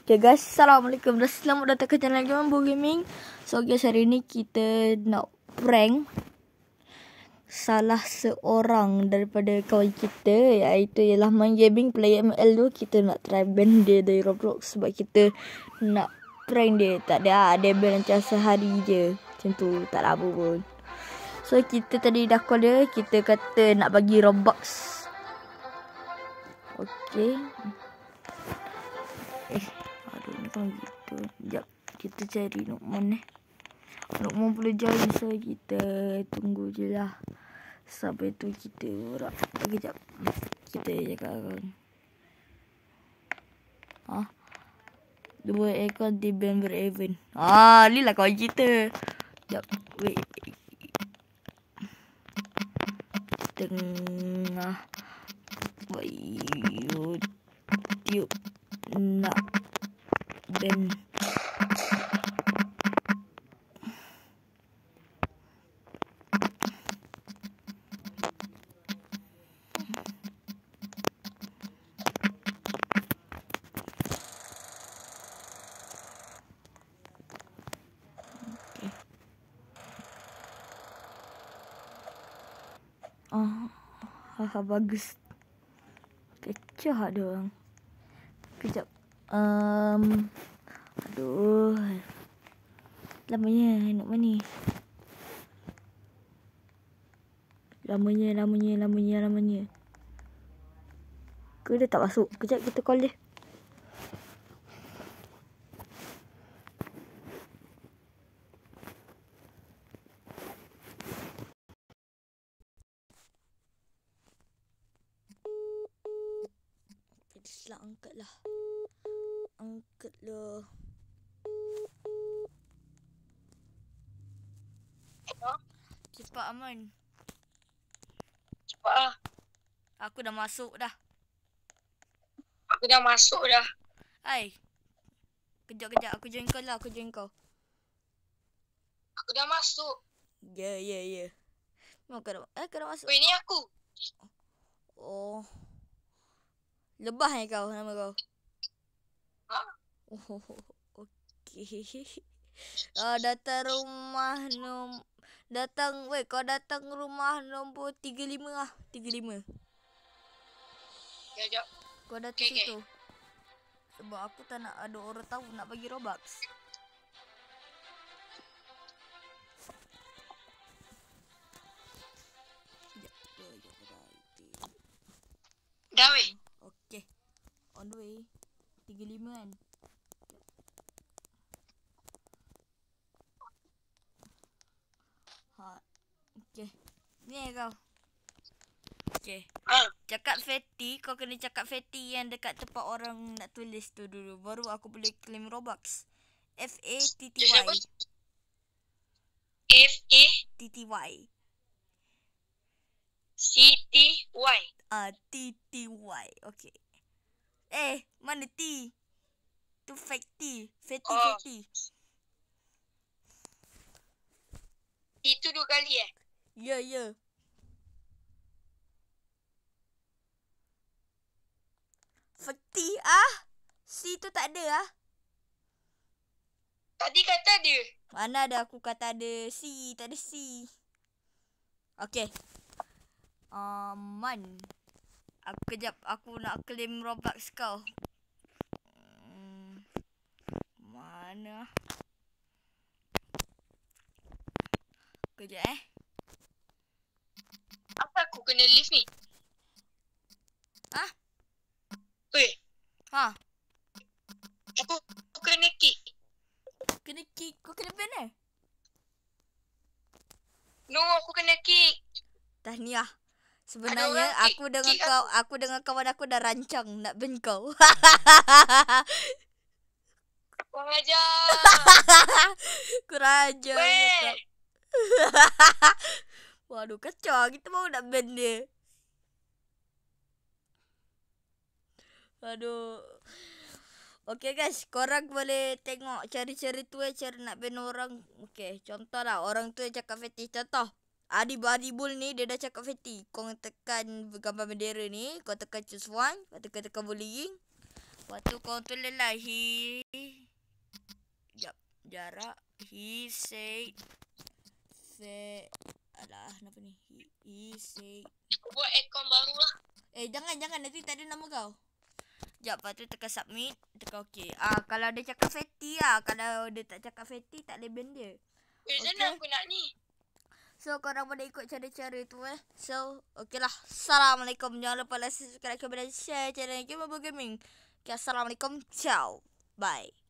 Okay guys, Assalamualaikum dan selamat datang ke channel Gambo Gaming. So guys, hari ni kita nak prank salah seorang daripada kawan kita, iaitu ialah main gaming player ML tu. Kita nak try ban dia dari Roblox sebab kita nak prank dia. Tak ada dia ban macam sehari je, macam tu, tak ada apa pun. So kita tadi dah call dia, kita kata nak bagi Robux. Okay. Aduh, gitu. Sekejap, kita cari Nukman Nukman boleh join, so kita tunggu je lah. Sampai tu kita borak. Sekejap, kita cakap kawan. Dua ekor di ban event. Ni lah kawan kita. Sekejap, wait. Tengah YouTube nak ban. Bagus. Kecah ada orang. Kejap. Aduh. Lamanya nak mana? Lamanya. Ke dia tak masuk? Kejap kita call dia. Angkat lah. Cepat Aman. Cepat lah. Aku dah masuk dah. Hai. Kejap. Aku join kau lah. Aku dah masuk. Ya. Mau kau dah masuk. Weh, ni aku. Oh. Lebah kau, nama kau? Oh, okey. Datang rumah kau datang rumah nombor 35 lah. 35. Sekejap. Kau datang situ. Sebab aku tak nak ada orang tahu nak bagi Robux. Dah weh. Okey. On the way. 35 kan? Okey. Ni kau. Okey. Cakap Fatty, kau kena cakap Fatty yang dekat tempat orang nak tulis tu dulu. Baru aku boleh claim Robux. Fatty. Fatty. CTY. TTY. Okey. Mana T? Tu Fatty. Fatty. Itu 2 kali Ya. Fatty C tu tak ada Tadi kata ada. Mana ada aku kata ada C, tak ada C. Okey. Kejap, aku nak claim Robux kau. Mana? Kejap Apa aku kena leave ni? Weh. Aku kena kick. Kena kick? Kau kena ban No, aku kena kick. Tahniah. Sebenarnya aku dengan kawan aku dah rancang nak ban kau. Kurang ajar. Kurang ajar. Weh. Waduh, kacau. Kita baru nak ban dia. Aduh. Okay guys, korang boleh tengok cari-cari tu cara nak ban orang. Okay, contoh lah orang tu yang cakap Fatty. Contoh, Adibul ni dia dah cakap Fatty. Kau tekan gambar bendera ni, kau tekan choose one, kau tekan bullying. Lepas tu kau tulis lah jarak. He said. Alah, kenapa ni? He said. Aku buat account baru lah. Jangan. Nanti tak ada nama kau. Sekejap, lepas tu tekan submit. Tekan OK. Kalau dia cakap fatty lah. Kalau dia tak cakap fatty, tak label dia. Sana aku nak ni. So, korang boleh ikut cara-cara tu So, okay lah. Assalamualaikum. Jangan lupa like, subscribe, comment dan share channel Gamer Gaming. Okay, Assalamualaikum. Ciao. Bye.